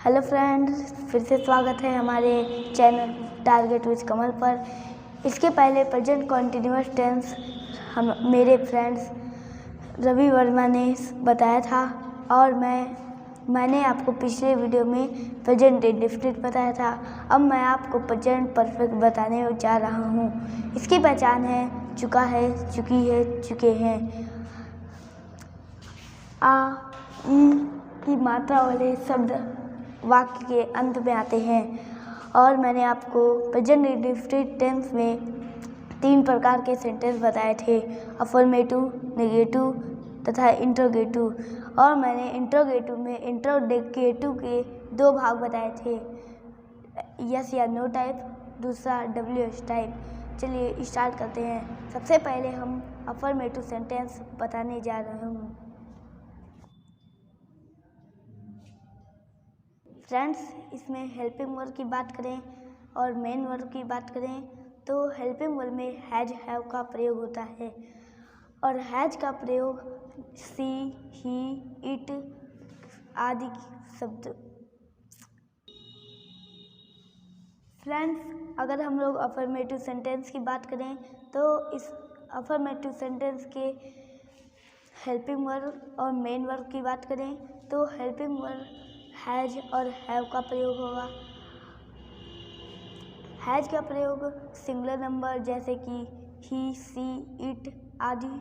Hello friends, फिर से स्वागत है हमारे चैनल टारगेट विद कमल पर। इसके पहले प्रेजेंट कॉन्टिन्यूअस टेंस मेरे फ्रेंड्स रवि वर्मा ने बताया था और मैंने आपको पिछले वीडियो में प्रेजेंट इंडेफिनिट बताया था। अब मैं आपको प्रेजेंट परफेक्ट बताने जा रहा हूँ। इसकी पहचान है चुका है, चुकी है, चुके हैं। आ ई की मात्रा वाले शब्द वाक्य के अंत में आते हैं और मैंने आपको प्रेजेंट इंडेफिनिट टेंस में 3 प्रकार के सेंटेंस बताए थे, अफर्मेटिव, नेगेटिव तथा इंट्रोगेटिव। और मैंने इंट्रोगेटिव में इंट्रोगेटिव के 2 भाग बताए थे, यस या नो टाइप, दूसरा WH टाइप। चलिए स्टार्ट करते हैं। सबसे पहले हम अफर्मेटिव सेंटेंस बताने जा रहे हूँ। फ्रेंड्स, इसमें हेल्पिंग वर्ब की बात करें और मेन वर्ब की बात करें तो हेल्पिंग वर्ब में हैज, हैव का प्रयोग होता है और हैज का प्रयोग सी, ही, इट आदि शब्द। फ्रेंड्स, अगर हम लोग अफर्मेटिव सेंटेंस की बात करें तो इस अफर्मेटिव सेंटेंस के हेल्पिंग वर्ब और मेन वर्ब की बात करें तो हेल्पिंग वर्ब हैज और हैव का प्रयोग होगा। हैज का प्रयोग सिंगुलर नंबर जैसे कि ही, सी, इट आदि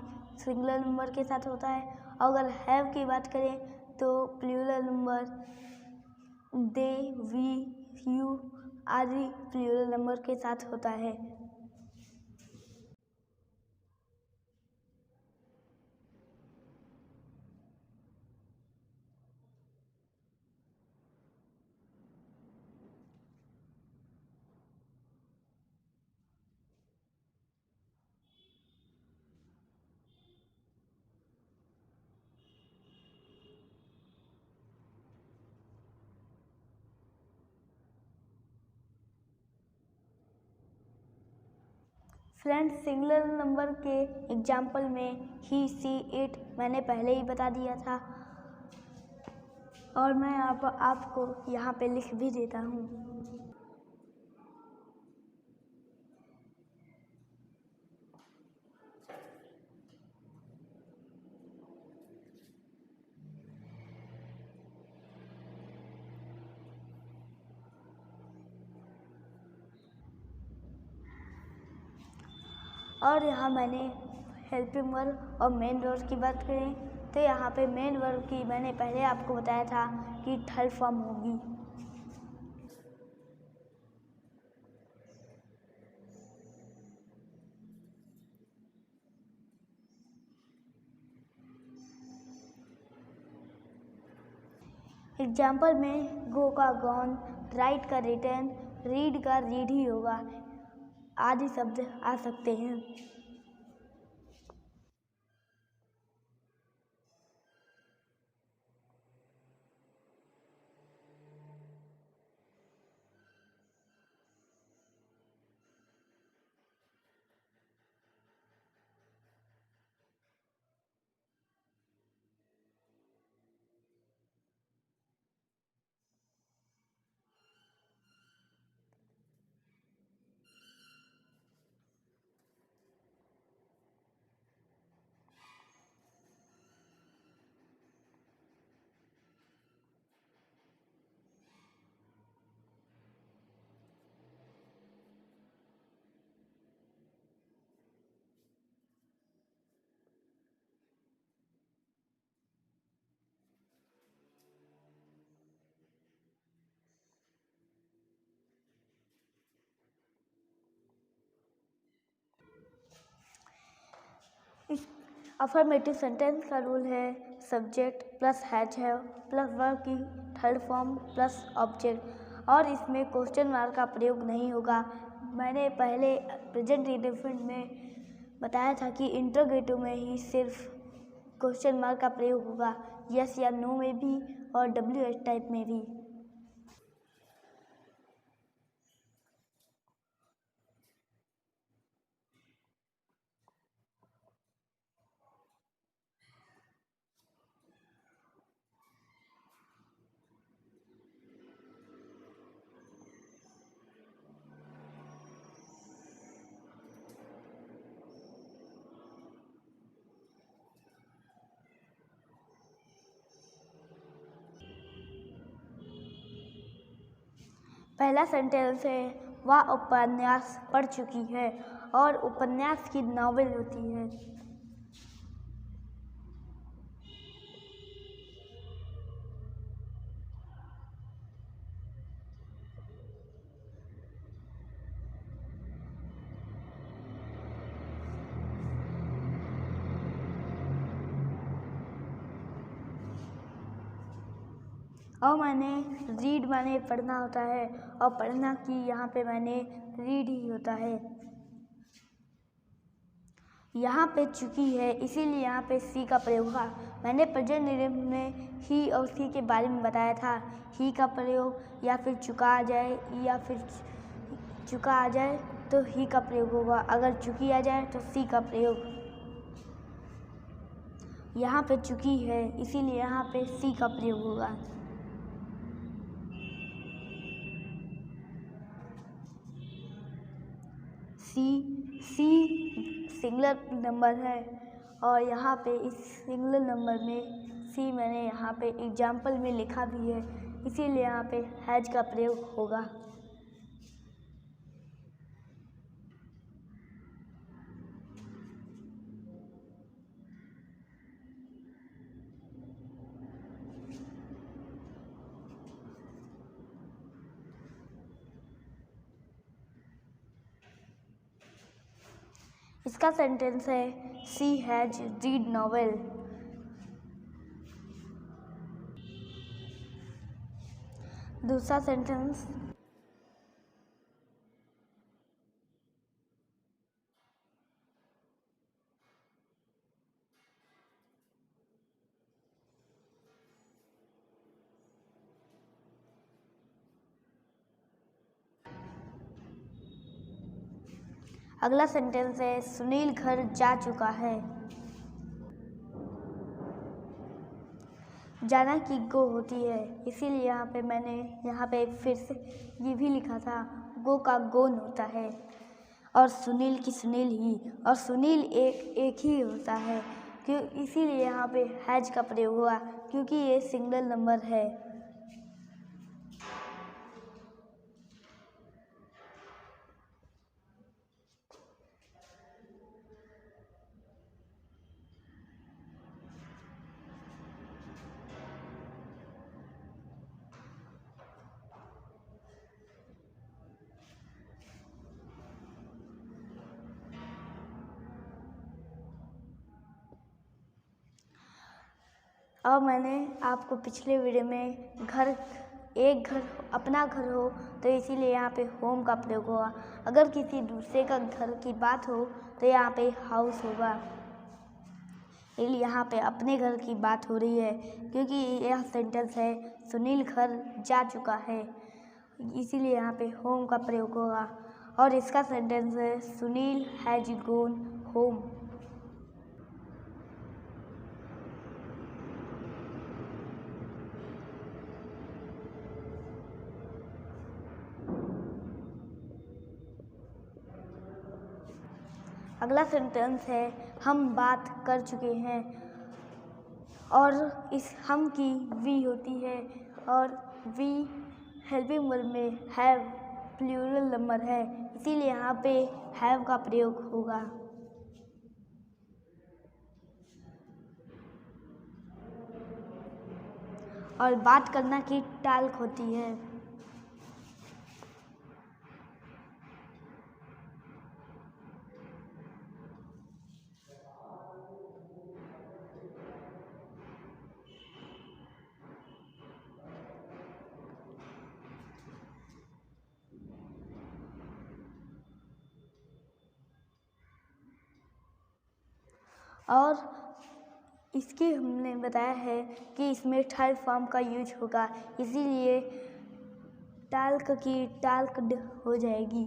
सिंगुलर नंबर के साथ होता है। अगर हैव की बात करें तो plural number they, we, you आदि प्लूरल नंबर के साथ होता है। फ्रेंड्स, सिंगुलर नंबर के एग्जाम्पल में ही, सी, इट मैंने पहले ही बता दिया था और मैं आपको यहाँ पे लिख भी देता हूँ। और यहाँ मैंने हेल्पिंग वर्ब और मेन वर्ब की बात करें तो यहाँ पे मेन वर्ब की मैंने पहले आपको बताया था कि थर्ड फॉर्म होगी। एग्जाम्पल में गो का गॉन, राइट का रिटर्न, रीड का रीड ही होगा आदि शब्द आ सकते हैं। अफर्मेटिव सेंटेंस का रूल है subject plus has, have plus verb की थर्ड फॉर्म प्लस ऑब्जेक्ट और इसमें क्वेश्चन मार्क का प्रयोग नहीं होगा। मैंने पहले प्रेजेंट इंडेफिनिट में बताया था कि इंट्रोगेटिव में ही सिर्फ क्वेश्चन मार्क का प्रयोग होगा, यस या नो में भी और WH टाइप में भी। पहला सेंटेंस है वह उपन्यास पढ़ चुकी है और उपन्यास की नॉवेल होती है। और मैंने रीड माने पढ़ना होता है और पढ़ना की यहाँ पे मैंने रीड ही होता है। यहाँ पे चुकी है इसीलिए यहाँ पे सी का प्रयोग हुआ। मैंने प्रेजेंट में ही और सी के बारे में बताया था। ही का प्रयोग या फिर चुका आ जाए या फिर चुका आ जाए तो ही का प्रयोग होगा, अगर चुकी आ जाए तो सी का प्रयोग। यहाँ पे चुकी है इसीलिए यहाँ पे सी का प्रयोग होगा। सी सिंगुलर नंबर है और यहाँ पे इस सिंगुलर नंबर में सी मैंने यहाँ पे एग्जाम्पल में लिखा भी है, इसीलिए यहाँ पे हैज का प्रयोग होगा। इसका सेंटेंस है सी हैज रीड नॉवेल। दूसरा सेंटेंस अगला सेंटेंस है सुनील घर जा चुका है। जाना की गो होती है इसीलिए यहाँ पे मैंने यहाँ पे फिर से ये भी लिखा था गो का गोन होता है और सुनील की सुनील ही, और सुनील एक ही होता है क्यों, इसीलिए यहाँ पे हैज का प्रयोग हुआ क्योंकि ये सिंगल नंबर है। और मैंने आपको पिछले वीडियो में एक घर अपना घर हो तो इसीलिए यहाँ पे होम का प्रयोग होगा, अगर किसी दूसरे का घर की बात हो तो यहाँ पे हाउस होगा। इसलिए यहाँ पे अपने घर की बात हो रही है क्योंकि यह सेंटेंस है सुनील घर जा चुका है, इसीलिए यहाँ पे होम का प्रयोग होगा। और इसका सेंटेंस है सुनील हैज गॉन होम। अगला सेंटेंस है हम बात कर चुके हैं और इस हम की वी होती है और वी हेल्पिंग वर्ब में हैव प्लूरल नंबर है, इसीलिए यहाँ पे हैव का प्रयोग होगा। और बात करना की टाल्क होती है। और इसकी हमने बताया है कि इसमें थर्ड फॉर्म का यूज होगा, इसीलिए टाल्क की टाल्क्ड हो जाएगी।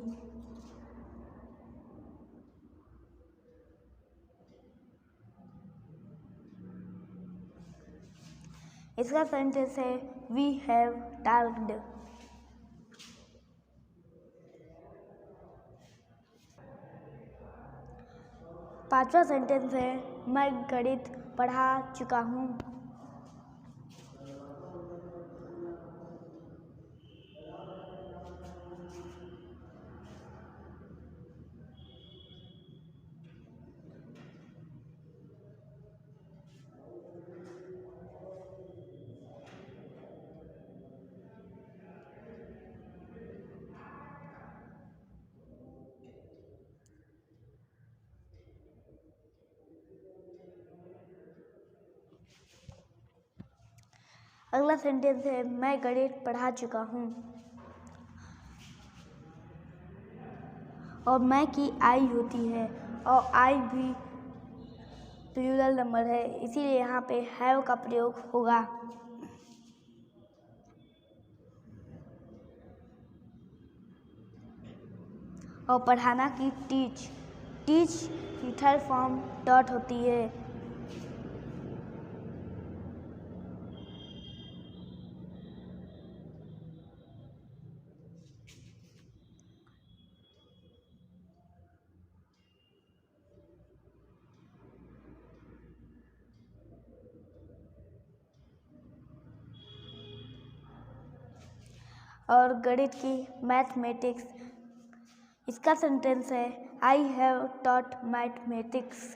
इसका सेंटेंस है वी हैव टाल्क्ड। पांचवा सेंटेंस है मैं गणित पढ़ा चुका हूँ। अगला सेंटेंस है मैं गणित पढ़ा चुका हूँ। और मैं की आई होती है और आई भी प्लूरल नंबर है, इसीलिए यहाँ पे हैव का प्रयोग होगा। और पढ़ाना की टीच की थर्ड फॉर्म टॉट होती है। और गणित की मैथमेटिक्स, इसका सेंटेंस है आई हैव टॉट मैथमेटिक्स।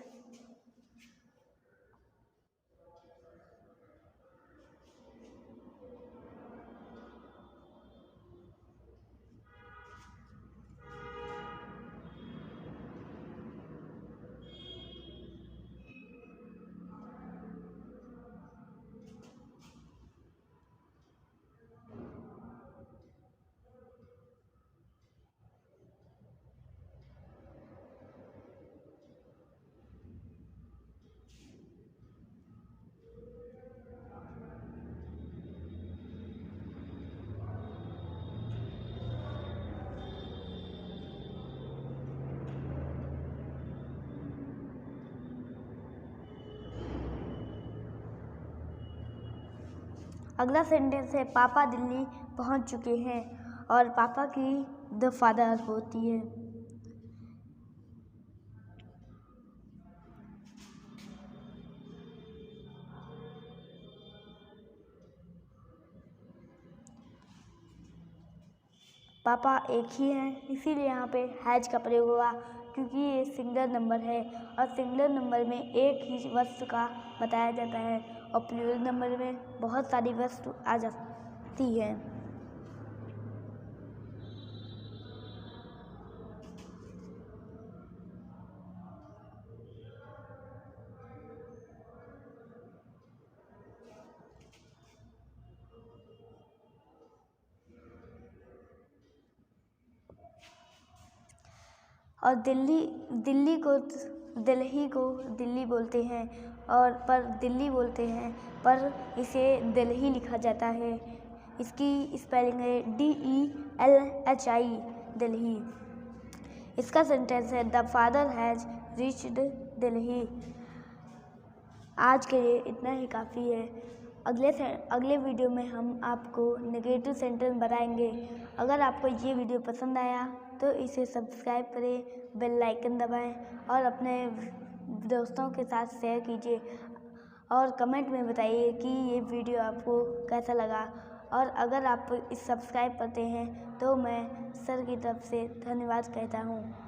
अगला सेंटेंस है पापा दिल्ली पहुंच चुके हैं और पापा की द फादर होती है। पापा एक ही हैं, इसीलिए यहाँ पे हैज का प्रयोग हुआ, क्योंकि ये सिंगुलर नंबर है और सिंगुलर नंबर में एक ही वस्तु का बताया जाता है और प्लूरल नंबर में बहुत सारी वस्तु आ जाती है। और दिल्ली को दिल्ली बोलते हैं और पर दिल्ली बोलते हैं, पर इसे दिल्ही लिखा जाता है। इसकी स्पेलिंग है DELHI दिल्ही। इसका सेंटेंस है द फादर हैज रीच्ड दिल्ही। आज के लिए इतना ही काफ़ी है। अगले वीडियो में हम आपको नेगेटिव सेंटेंस बताएंगे। अगर आपको ये वीडियो पसंद आया तो इसे सब्सक्राइब करें, बेल आइकन दबाएं और अपने दोस्तों के साथ शेयर कीजिए और कमेंट में बताइए कि ये वीडियो आपको कैसा लगा। और अगर आप इस सब्सक्राइब करते हैं तो मैं सर की तरफ से धन्यवाद कहता हूँ।